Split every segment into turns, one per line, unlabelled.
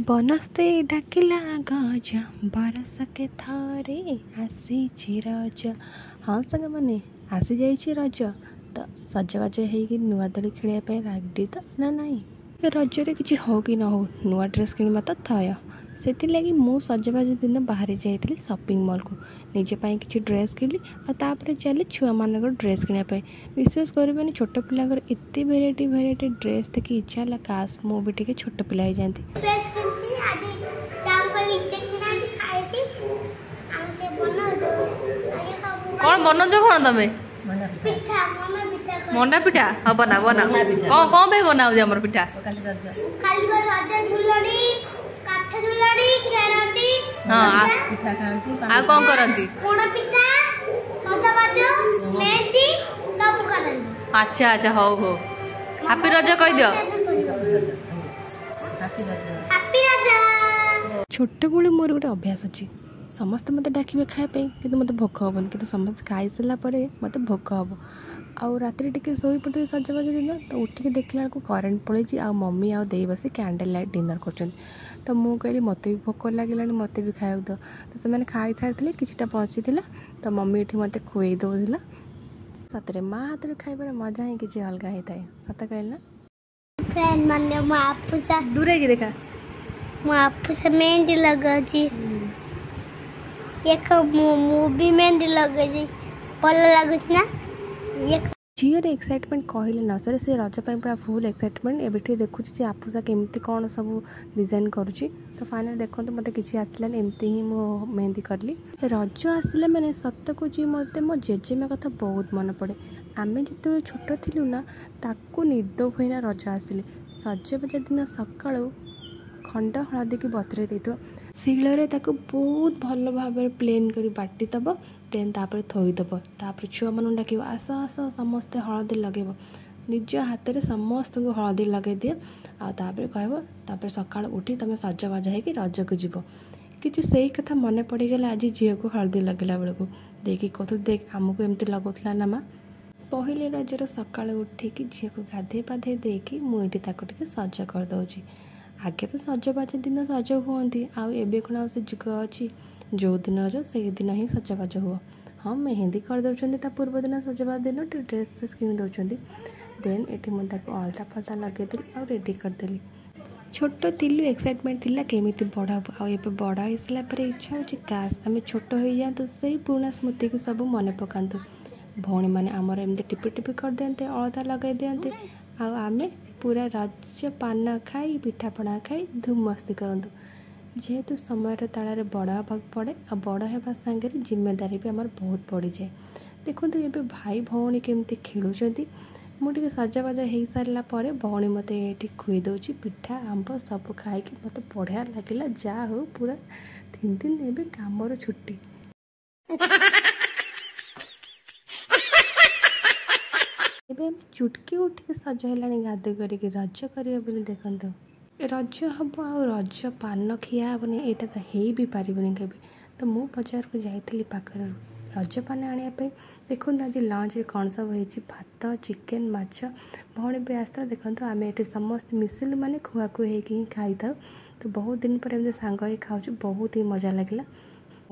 बनस्ते डाकिला गज बरस के थरे आसी रज। हाँ सांग मैंने आसी जाइए रज तो सजबाज हो नुआ दोली खेलने रेडी तो ना नाई रजरे किसी हो कि न हो नुआ ड्रेस किणवा तो थय से मु सजबाज दिन बाहरी जाइली शॉपिंग मॉल को निजेपाई किसी ड्रेस किणली आपर चली छुआ मान ड्रेस किणापी विश्वास कर छोट पिलांर एत भेराइटी भेराइटी ड्रेस देखिए इच्छा है काश मु भी टे छोट पिला हो जाती।
कौन बन कौन तुम मंडा पिठा हाँ बना बना कौन कौन पे बनाऊ आम पिठा हाँ आ कौन करती अच्छा अच्छा हो हो हैप्पी रज कह दियो
छोट बड़े मोर गोटे अभ्यास अच्छी समस्ते मत डाके खायापी कि मत भोक हेन कि समस्त खाई सारा मत भोक हम आउ राति टे शो पड़े सजबाज दिन तो उठिक देखला बेलू करेन्ट पड़े आ मम्मी आ दे बस कैंडल लाइट डिनर कर तो मुझे कहली मत भी भोक लगे मत भी खाया दो तो से खाई सारी किटा बची तो मम्मी ये मत खुए दौला सतरे माँ हाथ में खाइबार मजा ही किसी अलग होता है सत कहल
फ्रेंड माने मो आपुसा
दूर की देखा
मो आपुसा मेहंदी लगाची एक मूवी मेहंदी लगाची भल लगुच ना
झीर एक्साइटमेंट कहले न सर से रज पूरा फुल एक्साइटमेंट एवं देखुची आपुसा केमती कौन सब डिजाइन करुच्ची तो फाइनल देखो मत किसी आसलान एमती ही मो मेहंदी करली रज आसला मैंने सत को जी मत मो जेजेमा कथा बहुत मन पड़े आम जो छोट थिलु ना ताकू निद हुएना रज आसिले सजबाज दिन सका खंड हलदी की बतरे देते शिଳରେ ताको बहुत भल भाव प्लेन कर बाटी दब देन तापर थोईदब तापर छुआ मान डाक आस आस समस्ते हलदी लगे निज हाथ में समस्त को हलदी लगे दिए आपर कह सका उठी तुम सजबाज हो रज को जीव कि से कथा मन पड़गला आज झील को हलदी लगेला बेलू देखिए कहतु देख आमको एमती लगुला ना माँ पहले रजर सका उठिकी झील को गाधे पाधे देकी मुझे सज करदे आगे तो सजबाज दिन सज हुए आबे कौन से जुग अच्छी जो दिन रज से दिन ही सजबाज हुआ हाँ मेहंदी करदे पूर्व दिन सजबाज दिन ड्रेस फ्रेस किनी दौरान देन ये मुझे अलता फलता लगेदेली आ रेडी करदेली छोट थिलु एक्साइटमेंट थिला केमिति बड़ हम आए बड़ हो सारापर इच्छा हो काश आम छोट हो जातु से पुराना स्मृति को सब मन पकातु भौणी मैंने आमर एमती टिपी टिपी कर दिंते अलता लगे दिंते आमे पूरा रज पान खाई पिठापଣା खाई धूम मस्ती करतु जेहेतु समय ताल बड़ हाँ पड़े आ बड़ होगा सांगे जिम्मेदारी भी आमर बहुत बढ़ी जाए देखो ये भाई भौणी केमती खेलुंट मुझे सजबाज हो सारापर भौणी मत ये खुई दौची पिठा आंब सब खाई मत बढ़िया लगे जा हो पूरा 3 दिन एवं कामर छुट्टी एवं चुटकी उठिक सज है गाधे करके रज कर देखो रज हम आ रज पान खिया हेनी यहाँ तो हो भी पारबनी के तो मु बजार को जाइली पाखर रज पान आने देखो आज लंच रे कौन सब हो भात चिकेन माछ भौणी भी आसता देखो आम ये समस्त मिसिलु माने खुआखुई ही खाई था तो बहुत दिन पर एमती सांग ही खाऊ बहुत ही मजा लगे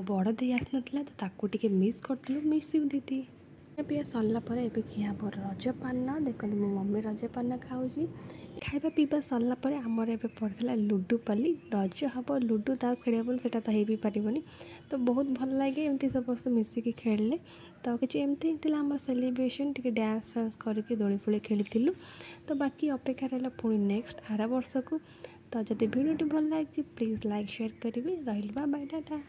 बड़ दी आस ना तो ताकू मिस करूँ मिस दीदी पीया सरला खिया पर रज पान देखो मो मम्मी रज पान खाऊँ खाଇବା ପିଇବା सरला आमर एवं पड़ता लुडु पाली रज हम लुडु ताश खेल से तो हो भी पारबनी तो बहुत भल लगे एमती समस्त मिसिकी खेलले तो किसी एमती आम सेलिब्रेशन टी डांस फांस करके दोली फोली खेली तो बाकी अपेक्षा रहा पुणी नेक्स्ट आर वर्ष को तो जब वीडियो भल लगे प्लीज़ लाइक शेयर करेंगे रहा बाय टाटा।